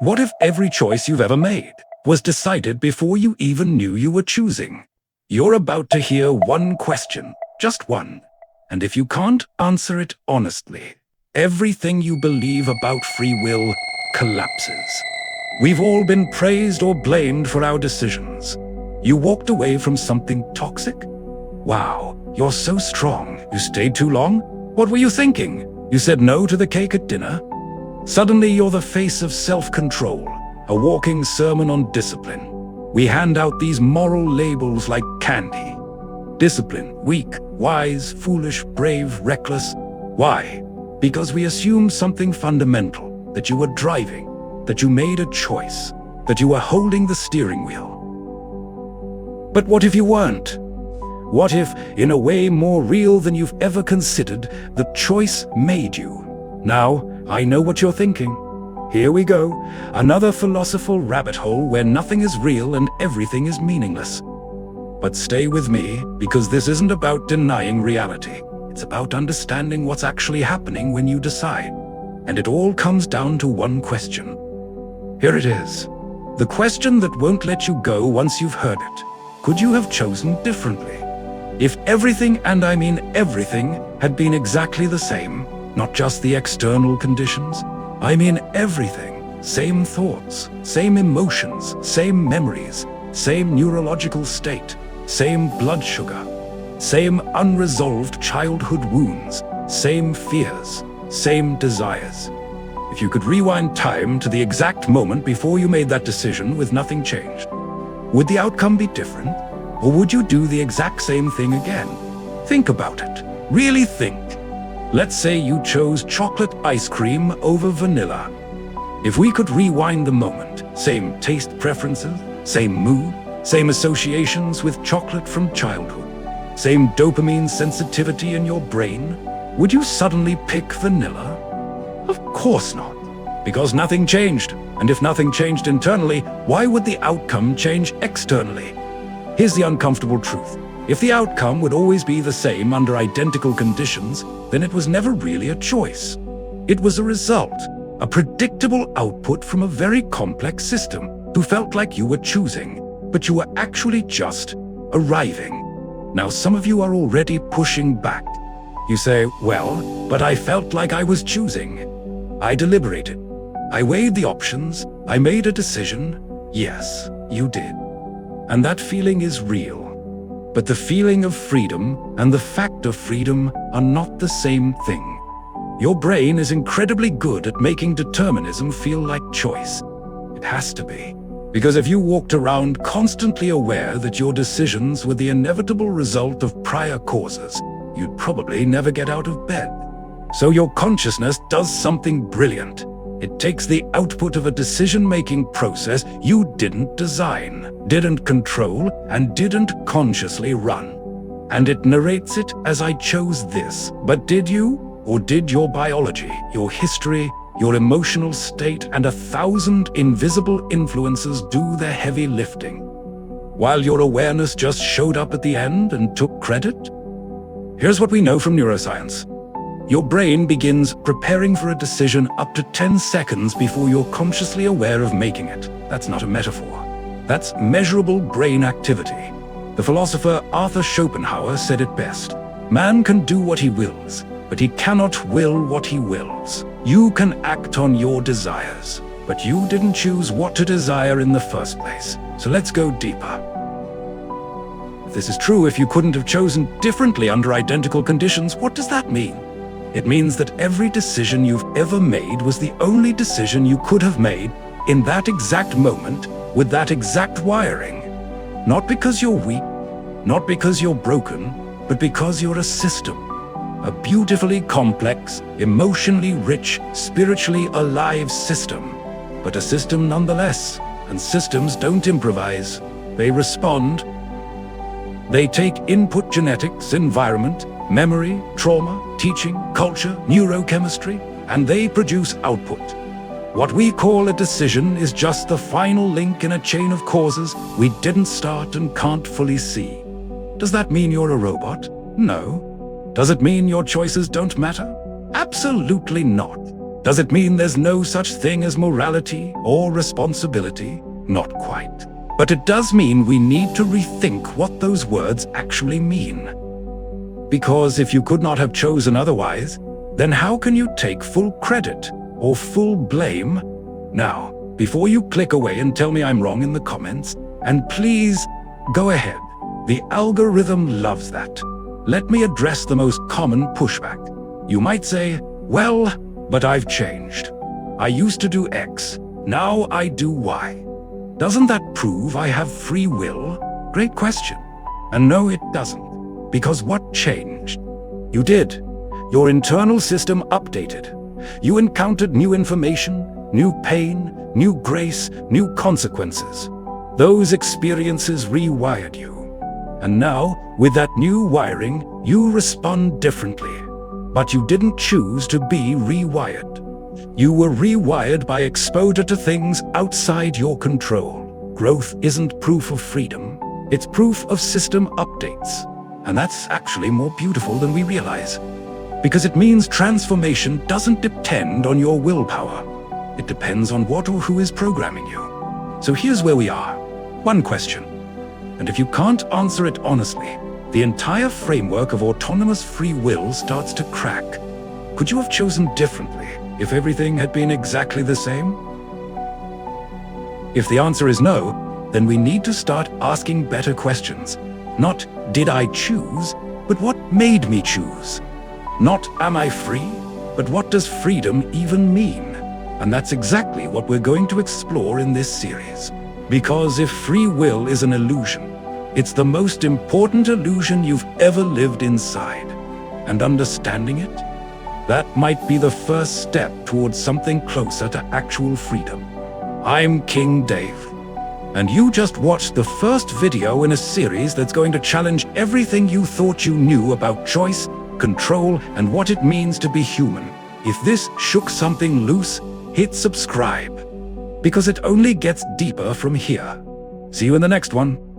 What if every choice you've ever made was decided before you even knew you were choosing? You're about to hear one question, just one. And if you can't answer it honestly, everything you believe about free will collapses. We've all been praised or blamed for our decisions. You walked away from something toxic? Wow, you're so strong. You stayed too long? What were you thinking? You said no to the cake at dinner? Suddenly you're the face of self-control, a walking sermon on discipline. We hand out these moral labels like candy. Discipline, weak, wise, foolish, brave, reckless. Why? Because we assume something fundamental, that you were driving, that you made a choice, that you were holding the steering wheel. But what if you weren't? What if, in a way more real than you've ever considered, the choice made you? Now, I know what you're thinking. Here we go, another philosophical rabbit hole where nothing is real and everything is meaningless. But stay with me, because this isn't about denying reality. It's about understanding what's actually happening when you decide. And it all comes down to one question. Here it is. The question that won't let you go once you've heard it. Could you have chosen differently? If everything, and I mean everything, had been exactly the same, not just the external conditions, I mean everything, same thoughts, same emotions, same memories, same neurological state, same blood sugar, same unresolved childhood wounds, same fears, same desires. If you could rewind time to the exact moment before you made that decision with nothing changed, would the outcome be different? Or would you do the exact same thing again? Think about it. Really think. Let's say you chose chocolate ice cream over vanilla. If we could rewind the moment, same taste preferences, same mood, same associations with chocolate from childhood, same dopamine sensitivity in your brain, would you suddenly pick vanilla? Of course not, because nothing changed. And if nothing changed internally, why would the outcome change externally? Here's the uncomfortable truth. If the outcome would always be the same under identical conditions, then it was never really a choice. It was a result, a predictable output from a very complex system who felt like you were choosing, but you were actually just arriving. Now, some of you are already pushing back. You say, well, but I felt like I was choosing. I deliberated. I weighed the options. I made a decision. Yes, you did. And that feeling is real. But the feeling of freedom and the fact of freedom are not the same thing. Your brain is incredibly good at making determinism feel like choice. It has to be. Because if you walked around constantly aware that your decisions were the inevitable result of prior causes, you'd probably never get out of bed. So your consciousness does something brilliant. It takes the output of a decision-making process you didn't design, didn't control, and didn't consciously run. And it narrates it as I chose this. But did you? Or did your biology, your history, your emotional state, and 1,000 invisible influences do the heavy lifting? While your awareness just showed up at the end and took credit? Here's what we know from neuroscience. Your brain begins preparing for a decision up to 10 seconds before you're consciously aware of making it. That's not a metaphor. That's measurable brain activity. The philosopher Arthur Schopenhauer said it best. Man can do what he wills, but he cannot will what he wills. You can act on your desires, but you didn't choose what to desire in the first place. So let's go deeper. If this is true, if you couldn't have chosen differently under identical conditions, what does that mean? It means that every decision you've ever made was the only decision you could have made in that exact moment with that exact wiring. Not because you're weak, not because you're broken, but because you're a system. A beautifully complex, emotionally rich, spiritually alive system. But a system nonetheless. And systems don't improvise. They respond. They take input: genetics, environment, memory, trauma, teaching, culture, neurochemistry, and they produce output. What we call a decision is just the final link in a chain of causes we didn't start and can't fully see. Does that mean you're a robot? No. Does it mean your choices don't matter? Absolutely not. Does it mean there's no such thing as morality or responsibility? Not quite. But it does mean we need to rethink what those words actually mean. Because if you could not have chosen otherwise, then how can you take full credit or full blame? Now, before you click away and tell me I'm wrong in the comments, and please, go ahead. The algorithm loves that. Let me address the most common pushback. You might say, well, but I've changed. I used to do X, now I do Y. Doesn't that prove I have free will? Great question. And no, it doesn't. Because what changed? You did. Your internal system updated. You encountered new information, new pain, new grace, new consequences. Those experiences rewired you. And now, with that new wiring, you respond differently. But you didn't choose to be rewired. You were rewired by exposure to things outside your control. Growth isn't proof of freedom. It's proof of system updates. And that's actually more beautiful than we realize. Because it means transformation doesn't depend on your willpower. It depends on what or who is programming you. So here's where we are. One question. And if you can't answer it honestly, the entire framework of autonomous free will starts to crack. Could you have chosen differently if everything had been exactly the same? If the answer is no, then we need to start asking better questions. Not, did I choose, but what made me choose? Not, am I free, but what does freedom even mean? And that's exactly what we're going to explore in this series. Because if free will is an illusion, it's the most important illusion you've ever lived inside. And understanding it, that might be the first step towards something closer to actual freedom. I'm King Dave, and you just watched the first video in a series that's going to challenge everything you thought you knew about choice, control, and what it means to be human. If this shook something loose, hit subscribe, because it only gets deeper from here. See you in the next one.